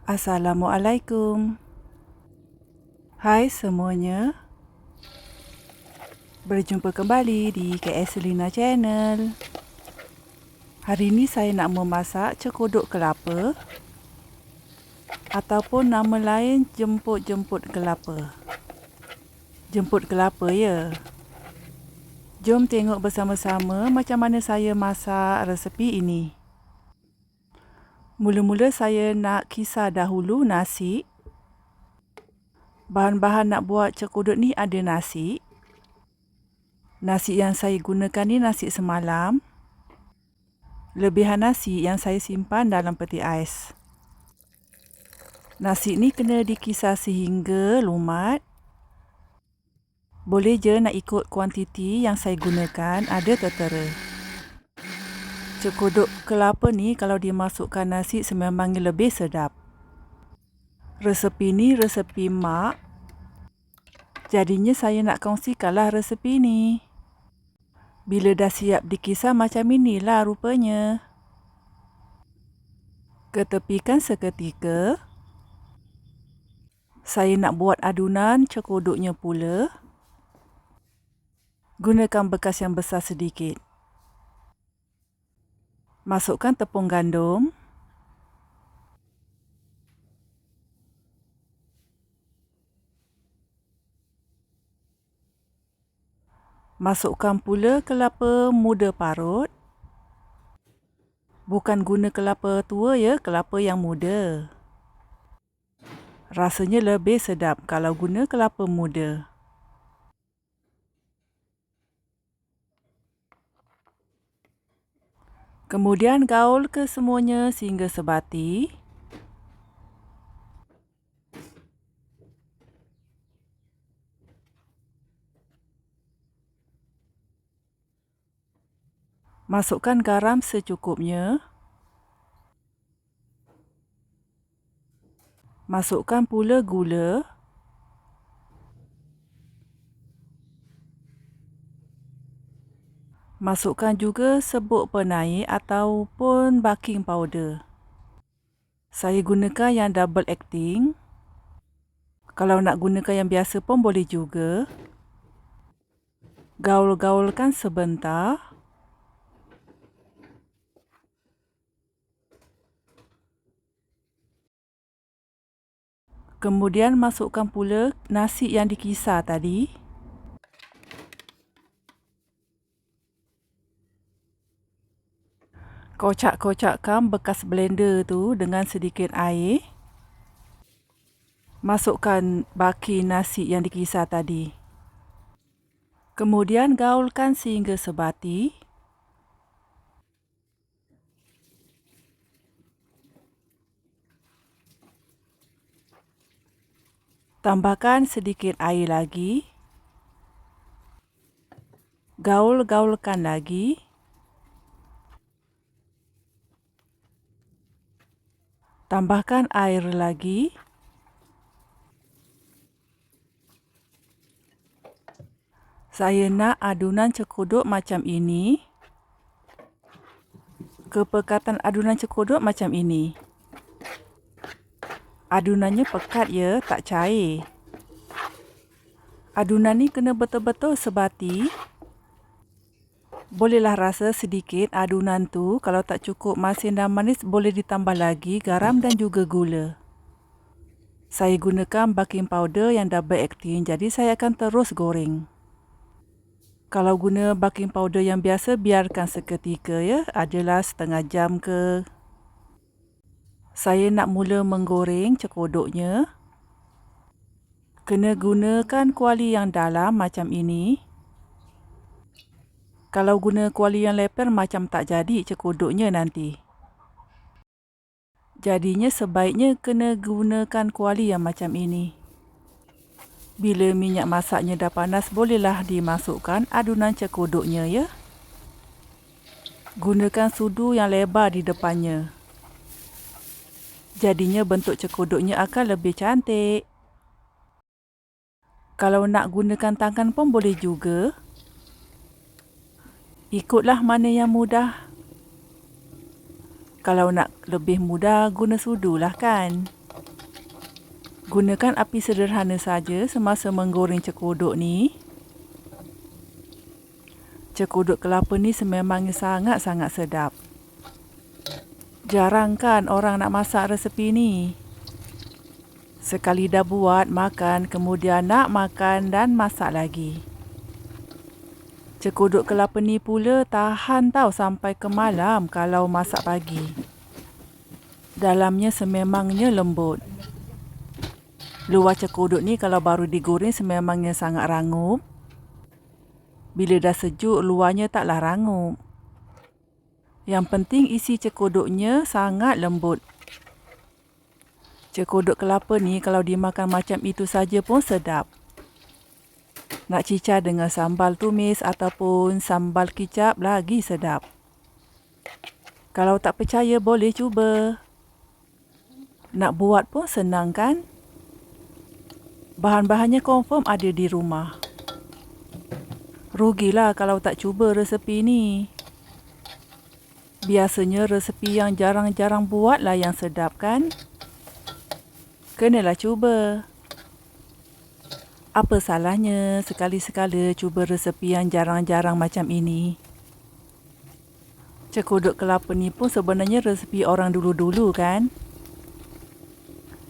Assalamualaikum. Hai semuanya. Berjumpa kembali di KS Selina Channel. Hari ini saya nak memasak cekodok kelapa ataupun nama lain jemput-jemput kelapa. Jemput kelapa ya. Jom tengok bersama-sama macam mana saya masak resepi ini. Mula-mula saya nak kisar dahulu nasi. Bahan-bahan nak buat cekodok ni ada nasi. Nasi yang saya gunakan ni nasi semalam. Lebihan nasi yang saya simpan dalam peti ais. Nasi ni kena dikisar sehingga lumat. Boleh je nak ikut kuantiti yang saya gunakan, ada tertera. Cekodok kelapa ni kalau dimasukkan nasi sememangnya lebih sedap. Resepi ni resepi mak. Jadinya saya nak kongsikanlah resepi ni. Bila dah siap dikisar macam inilah rupanya. Ketepikan seketika. Saya nak buat adunan cekodoknya pula. Gunakan bekas yang besar sedikit. Masukkan tepung gandum. Masukkan pula kelapa muda parut. Bukan guna kelapa tua ya, kelapa yang muda. Rasanya lebih sedap kalau guna kelapa muda. Kemudian gaul ke semuanya sehingga sebati. Masukkan garam secukupnya. Masukkan pula gula. Masukkan juga serbuk penaik ataupun baking powder. Saya gunakan yang double acting. Kalau nak gunakan yang biasa pun boleh juga. Gaul-gaulkan sebentar. Kemudian masukkan pula nasi yang dikisar tadi. Kocak-kocakkan bekas blender tu dengan sedikit air. Masukkan baki nasi yang dikisar tadi. Kemudian gaulkan sehingga sebati. Tambahkan sedikit air lagi. Gaul-gaulkan lagi. Tambahkan air lagi. Saya nak adunan cekodok macam ini. Kepekatan adunan cekodok macam ini. Adunannya pekat ya, tak cair. Adunan ni kena betul-betul sebati. Bolehlah rasa sedikit adunan tu. Kalau tak cukup masin dan manis, boleh ditambah lagi garam dan juga gula. Saya gunakan baking powder yang double acting, jadi saya akan terus goreng. Kalau guna baking powder yang biasa, biarkan seketika ya. Adalah setengah jam ke. Saya nak mula menggoreng cekodoknya. Kena gunakan kuali yang dalam macam ini. Kalau guna kuali yang leper macam tak jadi cekodoknya nanti. Jadinya sebaiknya kena gunakan kuali yang macam ini. Bila minyak masaknya dah panas, bolehlah dimasukkan adunan cekodoknya ya. Gunakan sudu yang lebar di depannya. Jadinya bentuk cekodoknya akan lebih cantik. Kalau nak gunakan tangan pun boleh juga. Ikutlah mana yang mudah. Kalau nak lebih mudah, guna sudu lah kan. Gunakan api sederhana saja semasa menggoreng cekodok ni. Cekodok kelapa ni sememangnya sangat-sangat sedap. Jarang kan orang nak masak resepi ni. Sekali dah buat, makan, kemudian nak makan dan masak lagi. Cekodok kelapa ni pula tahan tau sampai ke malam kalau masak pagi. Dalamnya sememangnya lembut. Luar cekodok ni kalau baru digoreng sememangnya sangat rangup. Bila dah sejuk, luarnya taklah rangup. Yang penting isi cekodoknya sangat lembut. Cekodok kelapa ni kalau dimakan macam itu saja pun sedap. Nak cicah dengan sambal tumis ataupun sambal kicap lagi sedap. Kalau tak percaya boleh cuba. Nak buat pun senang kan? Bahan-bahannya confirm ada di rumah. Rugilah kalau tak cuba resepi ni. Biasanya resepi yang jarang-jarang buat lah yang sedap kan? Kenalah cuba. Apa salahnya sekali-sekala cuba resepi yang jarang-jarang macam ini? Cekodok kelapa ni pun sebenarnya resepi orang dulu-dulu kan?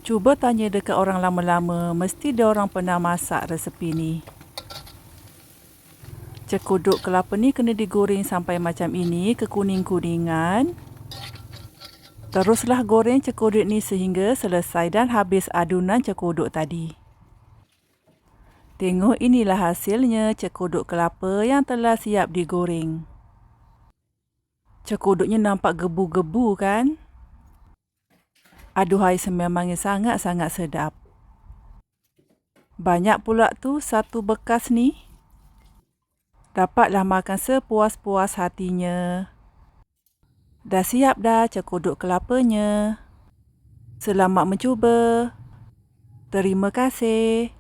Cuba tanya dekat orang lama-lama, mesti dia orang pernah masak resepi ni. Cekodok kelapa ni kena digoreng sampai macam ini, kekuning-kuningan. Teruslah goreng cekodok ni sehingga selesai dan habis adunan cekodok tadi. Tengok, inilah hasilnya cekodok kelapa yang telah siap digoreng. Cekodoknya nampak gebu-gebu kan? Aduhai, sememangnya sangat-sangat sedap. Banyak pula tu satu bekas ni. Dapatlah makan sepuas-puas hatinya. Dah siap dah cekodok kelapanya. Selamat mencuba. Terima kasih.